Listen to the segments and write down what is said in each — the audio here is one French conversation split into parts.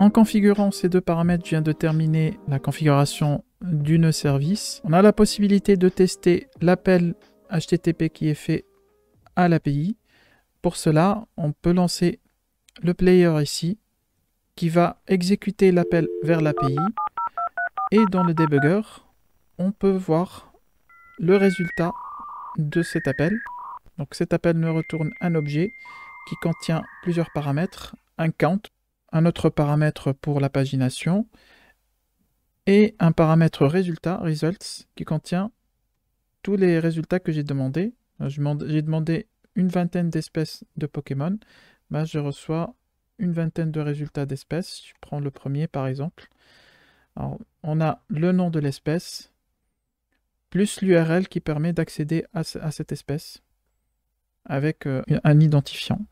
En configurant ces deux paramètres, je viens de terminer la configuration du nœud service. On a la possibilité de tester l'appel HTTP qui est fait à l'API. Pour cela, on peut lancer le player ici, qui va exécuter l'appel vers l'API. Et dans le debugger, on peut voir le résultat de cet appel. Donc cet appel me retourne un objet qui contient plusieurs paramètres, un count, un autre paramètre pour la pagination, et un paramètre résultat, results, qui contient tous les résultats que j'ai demandé. J'ai demandé une vingtaine d'espèces de Pokémon. Je reçois une vingtaine de résultats d'espèces. Je prends le premier par exemple. Alors, on a le nom de l'espèce, plus l'URL qui permet d'accéder à cette espèce avec un identifiant.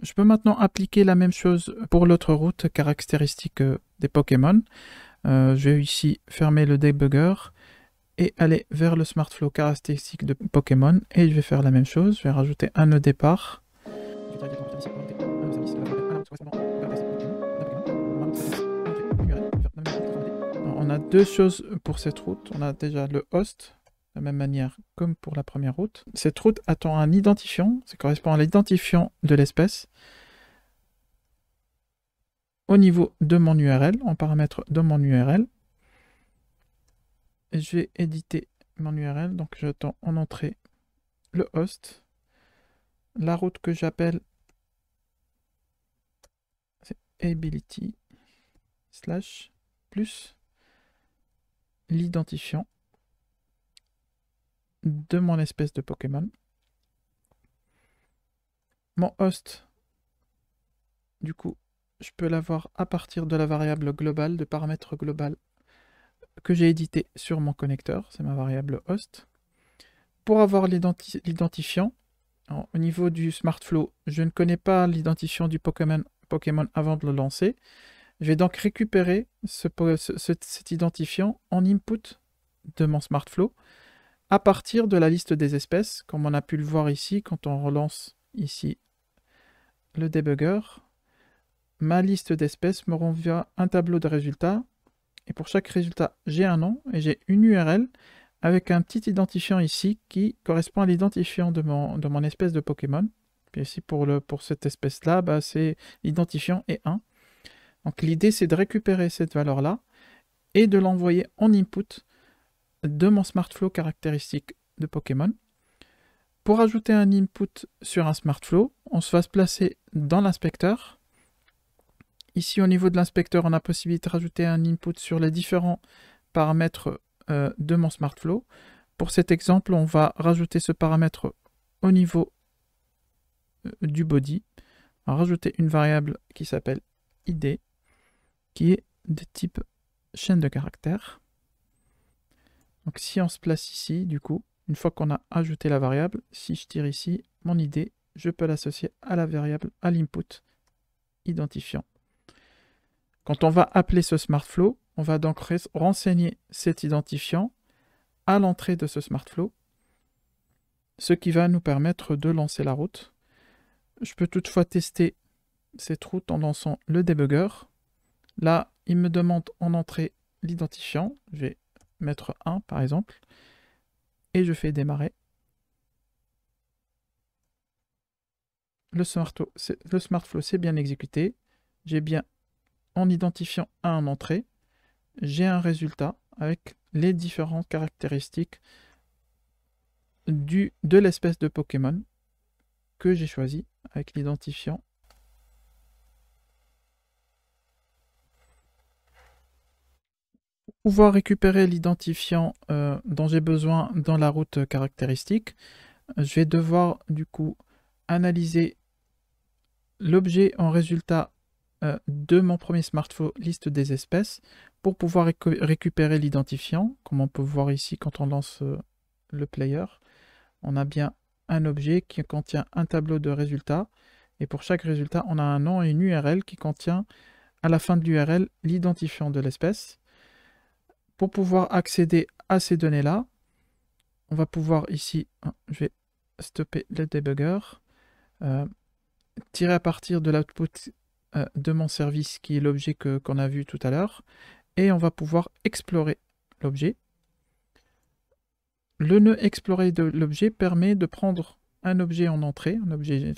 Je peux maintenant appliquer la même chose pour l'autre route caractéristique des Pokémon. Je vais ici fermer le debugger et aller vers le SmartFlow caractéristique de Pokémon. Et je vais faire la même chose. Je vais rajouter un nœud départ. On a deux choses pour cette route. On a déjà le host, de la même manière comme pour la première route. Cette route attend un identifiant, ça correspond à l'identifiant de l'espèce. Au niveau de mon URL, en paramètre de mon URL. Et je vais éditer mon URL, donc j'attends en entrée le host. La route que j'appelle, c'est ability / plus l'identifiant de mon espèce de Pokémon. Mon host, du coup, je peux l'avoir à partir de la variable globale, de paramètre global que j'ai édité sur mon connecteur, c'est ma variable host. Pour avoir l'identifiant, au niveau du SmartFlow, je ne connais pas l'identifiant du Pokémon avant de le lancer. Je vais donc récupérer cet identifiant en input de mon SmartFlow à partir de la liste des espèces, comme on a pu le voir ici quand on relance ici le debugger. Ma liste d'espèces me renvoie un tableau de résultats et pour chaque résultat, j'ai un nom et j'ai une URL avec un petit identifiant ici qui correspond à l'identifiant de mon espèce de Pokémon. Puis ici, pour cette espèce-là, c'est l'identifiant est 1. Donc l'idée, c'est de récupérer cette valeur-là et de l'envoyer en input de mon SmartFlow caractéristique de Pokémon. Pour ajouter un input sur un SmartFlow, on va se placer dans l'inspecteur. Ici, au niveau de l'inspecteur, on a possibilité de rajouter un input sur les différents paramètres de mon SmartFlow. Pour cet exemple, on va rajouter ce paramètre au niveau du body. On va rajouter une variable qui s'appelle id, qui est de type chaîne de caractères. Donc si on se place ici, du coup, une fois qu'on a ajouté la variable, si je tire ici mon id, je peux l'associer à la variable, à l'input identifiant. Quand on va appeler ce SmartFlow, on va donc renseigner cet identifiant à l'entrée de ce SmartFlow, ce qui va nous permettre de lancer la route. Je peux toutefois tester cette route en lançant le debugger. Là, il me demande en entrée l'identifiant. Je vais mettre 1 par exemple. Et je fais démarrer. Le SmartFlow s'est bien exécuté. J'ai bien en identifiant 1 en entrée. J'ai un résultat avec les différentes caractéristiques de l'espèce de Pokémon que j'ai choisi avec l'identifiant. Pour pouvoir récupérer l'identifiant dont j'ai besoin dans la route caractéristique, je vais devoir du coup analyser l'objet en résultat de mon premier SmartFlow liste des espèces pour pouvoir récupérer l'identifiant, comme on peut voir ici quand on lance le player. On a bien un objet qui contient un tableau de résultats et pour chaque résultat on a un nom et une URL qui contient à la fin de l'URL l'identifiant de l'espèce. Pour pouvoir accéder à ces données là, on va pouvoir ici, je vais stopper le debugger, tirer à partir de l'output de mon service qui est l'objet qu'on a vu tout à l'heure. Et on va pouvoir explorer l'objet. Le nœud explorer de l'objet permet de prendre un objet en entrée, un objet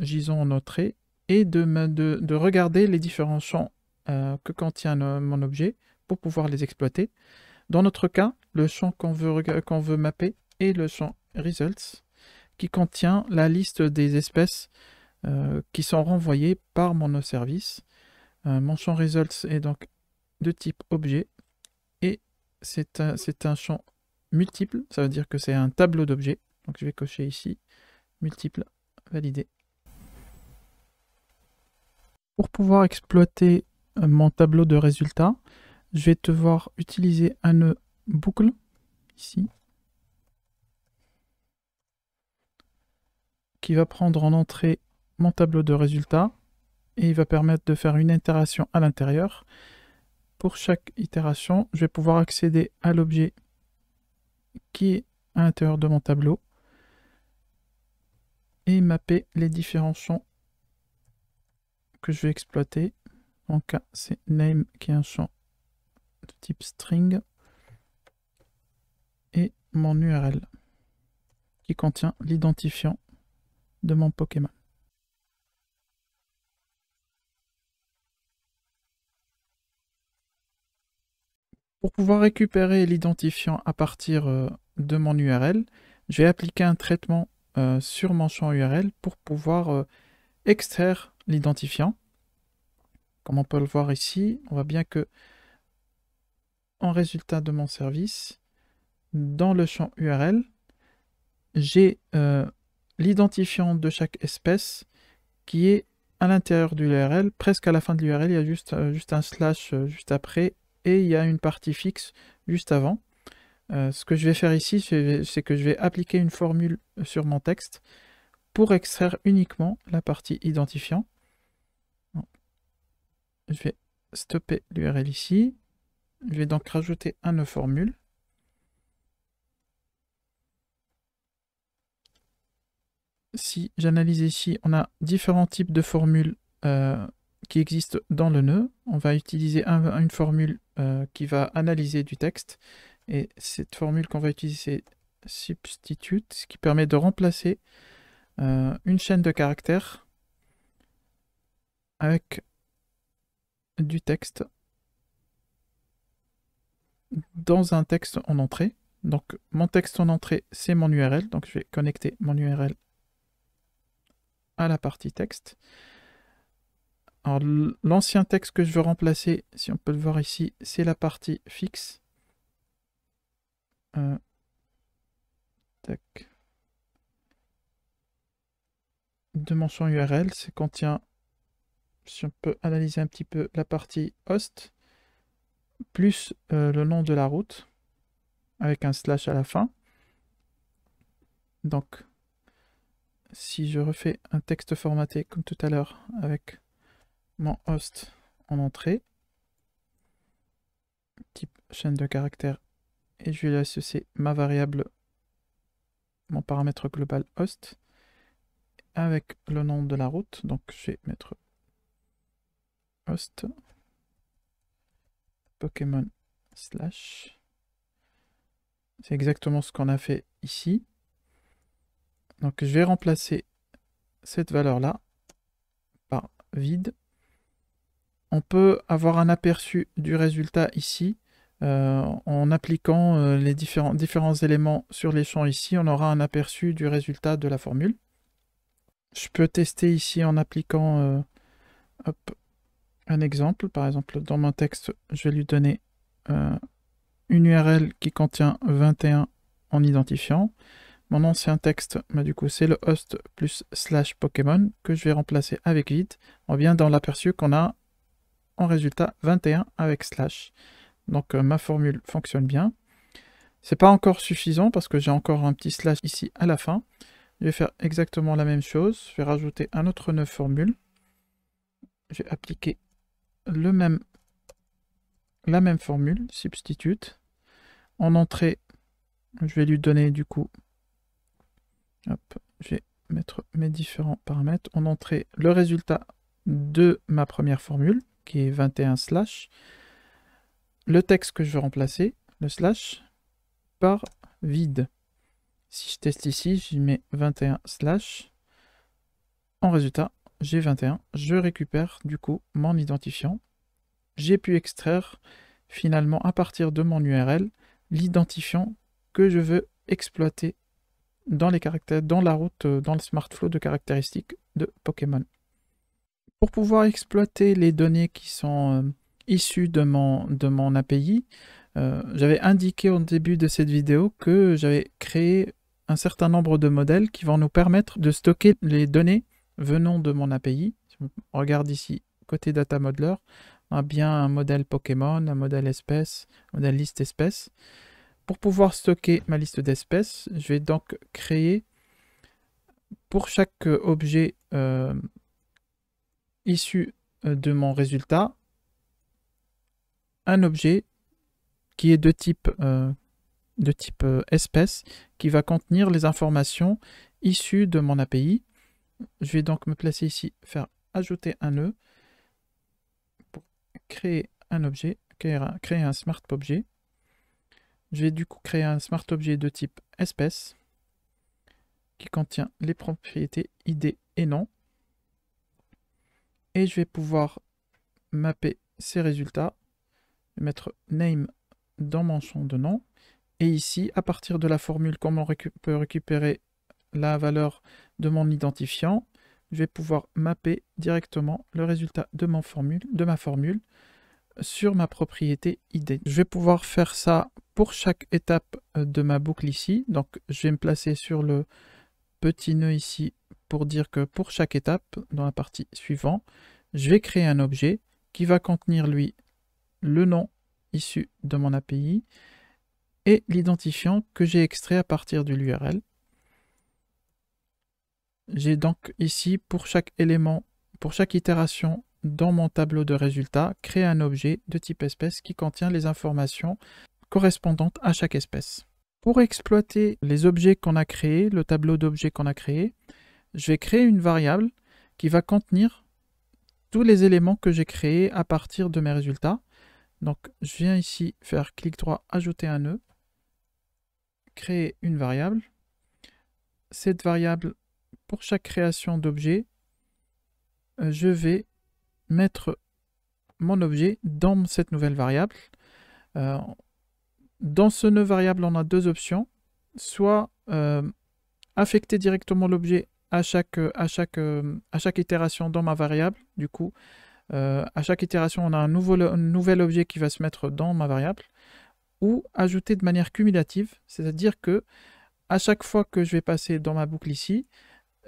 JSON en entrée, et de regarder les différents champs que contient mon objet pour pouvoir les exploiter. Dans notre cas, le champ qu'on veut mapper est le champ results, qui contient la liste des espèces qui sont renvoyées par mon nœud service. Mon champ results est donc de type objet, et c'est un champ multiple, ça veut dire que c'est un tableau d'objets. Donc je vais cocher ici, multiple, valider. Pour pouvoir exploiter mon tableau de résultats, je vais devoir utiliser un nœud boucle, ici, qui va prendre en entrée mon tableau de résultats, et il va permettre de faire une itération à l'intérieur. Pour chaque itération, je vais pouvoir accéder à l'objet qui est à l'intérieur de mon tableau et mapper les différents champs que je vais exploiter. En cas, c'est name qui est un champ de type string et mon URL qui contient l'identifiant de mon Pokémon. Pour pouvoir récupérer l'identifiant à partir de mon URL, je vais appliquer un traitement sur mon champ URL pour pouvoir extraire l'identifiant. Comme on peut le voir ici, on voit bien que en résultat de mon service, dans le champ URL, j'ai l'identifiant de chaque espèce qui est à l'intérieur de l'URL, presque à la fin de l'URL, il y a juste un slash juste après, et il y a une partie fixe juste avant. Ce que je vais faire ici, c'est que je vais appliquer une formule sur mon texte pour extraire uniquement la partie identifiant. Je vais stopper l'URL ici. Je vais donc rajouter un nœud formule. Si j'analyse ici, on a différents types de formules qui existent dans le nœud. On va utiliser une formule qui va analyser du texte. Et cette formule qu'on va utiliser, c'est substitute, ce qui permet de remplacer une chaîne de caractères avec du texte dans un texte en entrée. Donc mon texte en entrée, c'est mon URL. Donc je vais connecter mon URL à la partie texte. Alors l'ancien texte que je veux remplacer, si on peut le voir ici, c'est la partie fixe. De mon champ URL, c'est contient, si on peut analyser un petit peu, la partie host, plus le nom de la route, avec un slash à la fin. Donc, si je refais un texte formaté comme tout à l'heure, avec mon host en entrée, type chaîne de caractères, et je vais lui associer ma variable, mon paramètre global host, avec le nom de la route. Donc je vais mettre host Pokémon slash. C'est exactement ce qu'on a fait ici. Donc je vais remplacer cette valeur-là par vide. On peut avoir un aperçu du résultat ici. En appliquant les différents éléments sur les champs ici, on aura un aperçu du résultat de la formule. Je peux tester ici en appliquant un exemple. Par exemple, dans mon texte, je vais lui donner une URL qui contient 21 en identifiant. Mon ancien texte, du coup, c'est le host plus slash Pokémon que je vais remplacer avec vide. On vient dans l'aperçu qu'on a en résultat 21 avec slash. Donc ma formule fonctionne bien. C'est pas encore suffisant parce que j'ai encore un petit slash ici à la fin. Je vais faire exactement la même chose. Je vais rajouter un autre nœud formule. Je vais appliquer la même formule, substitute. En entrée, je vais lui donner du coup, hop, je vais mettre mes différents paramètres. En entrée, le résultat de ma première formule, qui est 21 slash, le texte que je veux remplacer, le slash, par vide. Si je teste ici, je mets 21 slash. En résultat, j'ai 21. Je récupère du coup mon identifiant. J'ai pu extraire finalement à partir de mon URL l'identifiant que je veux exploiter dans les caractères, dans la route, dans le SmartFlow de caractéristiques de Pokémon. Pour pouvoir exploiter les données qui sont issues de mon API, j'avais indiqué au début de cette vidéo que j'avais créé un certain nombre de modèles qui vont nous permettre de stocker les données venant de mon API. Si on regarde ici, côté Data Modeler, on a bien un modèle Pokémon, un modèle espèce, un modèle liste espèce. Pour pouvoir stocker ma liste d'espèces, je vais donc créer pour chaque objet issu de mon résultat un objet qui est de type espèce qui va contenir les informations issues de mon API. Je vais donc me placer ici, faire ajouter un nœud pour créer un objet, créer un smart objet. Je vais du coup créer un smart objet de type espèce qui contient les propriétés ID et nom. Et je vais pouvoir mapper ces résultats, mettre name dans mon champ de nom. Et ici, à partir de la formule, comme on peut récupérer la valeur de mon identifiant, je vais pouvoir mapper directement le résultat de ma formule sur ma propriété ID. Je vais pouvoir faire ça pour chaque étape de ma boucle ici. Donc, je vais me placer sur le petit nœud ici pour dire que pour chaque étape, dans la partie suivante, je vais créer un objet qui va contenir, lui, le nom issu de mon API et l'identifiant que j'ai extrait à partir de l'URL. J'ai donc ici, pour chaque élément, pour chaque itération dans mon tableau de résultats, créé un objet de type espèce qui contient les informations correspondantes à chaque espèce. Pour exploiter les objets qu'on a créés, le tableau d'objets qu'on a créé, je vais créer une variable qui va contenir tous les éléments que j'ai créés à partir de mes résultats. Donc, je viens ici faire clic droit, ajouter un nœud, créer une variable. Cette variable, pour chaque création d'objet, je vais mettre mon objet dans cette nouvelle variable. Dans ce nœud variable, on a deux options. Soit affecter directement l'objet à chaque itération dans ma variable. Du coup, à chaque itération, on a un nouvel objet qui va se mettre dans ma variable. Ou ajouter de manière cumulative, c'est-à-dire que à chaque fois que je vais passer dans ma boucle ici,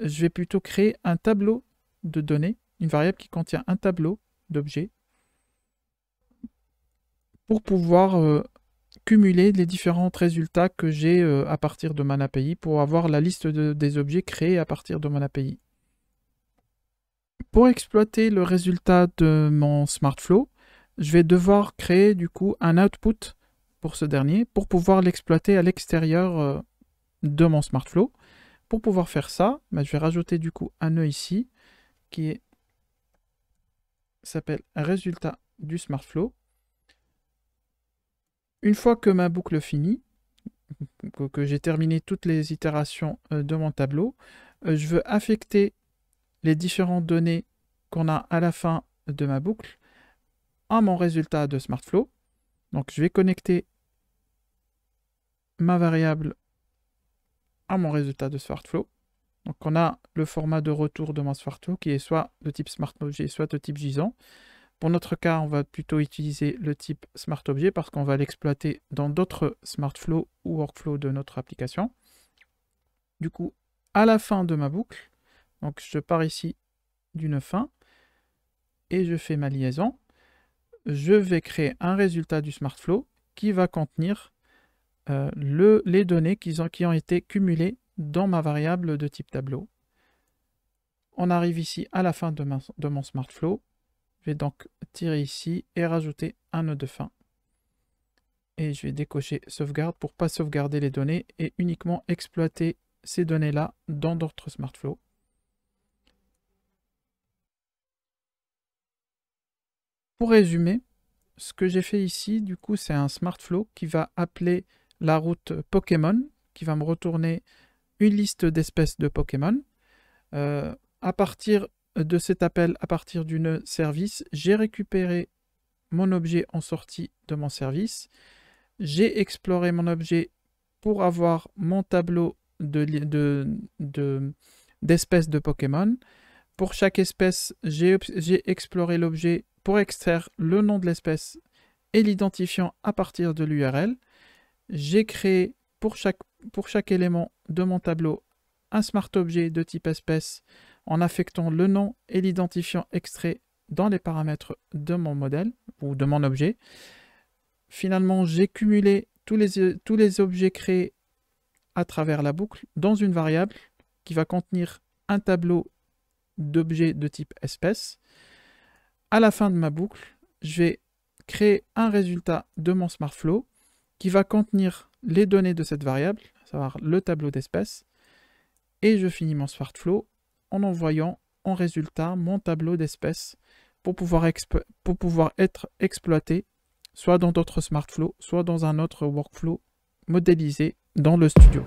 je vais plutôt créer un tableau de données, une variable qui contient un tableau d'objets pour pouvoir cumuler les différents résultats que j'ai à partir de mon API pour avoir la liste des objets créés à partir de mon API. Pour exploiter le résultat de mon SmartFlow, je vais devoir créer du coup un output pour ce dernier pour pouvoir l'exploiter à l'extérieur de mon SmartFlow. Pour pouvoir faire ça, je vais rajouter du coup un nœud ici qui s'appelle résultat du SmartFlow. Une fois que ma boucle finit, que j'ai terminé toutes les itérations de mon tableau, je veux affecter les différentes données qu'on a à la fin de ma boucle à mon résultat de SmartFlow. Donc je vais connecter ma variable à mon résultat de SmartFlow. Donc on a le format de retour de mon SmartFlow qui est soit de type SmartObjet, soit de type JSON. Pour notre cas, on va plutôt utiliser le type SmartObjet parce qu'on va l'exploiter dans d'autres SmartFlow ou workflow de notre application. Du coup, à la fin de ma boucle, donc je pars ici d'une fin et je fais ma liaison. Je vais créer un résultat du SmartFlow qui va contenir les données qui ont été cumulées dans ma variable de type tableau. On arrive ici à la fin de mon SmartFlow. Je vais donc tirer ici et rajouter un nœud de fin. Et je vais décocher sauvegarde pour ne pas sauvegarder les données et uniquement exploiter ces données-là dans d'autres SmartFlow. Pour résumer, ce que j'ai fait ici, du coup, c'est un SmartFlow qui va appeler la route Pokémon, qui va me retourner une liste d'espèces de Pokémon. À partir de cet appel, à partir du nœud service, j'ai récupéré mon objet en sortie de mon service. J'ai exploré mon objet pour avoir mon tableau d'espèces de Pokémon. Pour chaque espèce, j'ai exploré l'objet pour extraire le nom de l'espèce et l'identifiant à partir de l'URL. J'ai créé pour chaque élément de mon tableau un smart objet de type espèce en affectant le nom et l'identifiant extrait dans les paramètres de mon modèle ou de mon objet. Finalement, j'ai cumulé tous les objets créés à travers la boucle dans une variable qui va contenir un tableau d'objets de type espèce. À la fin de ma boucle, je vais créer un résultat de mon SmartFlow qui va contenir les données de cette variable, à savoir le tableau d'espèces, et je finis mon SmartFlow en envoyant en résultat mon tableau d'espèces pour pouvoir être exploité soit dans d'autres SmartFlow, soit dans un autre workflow modélisé dans le studio.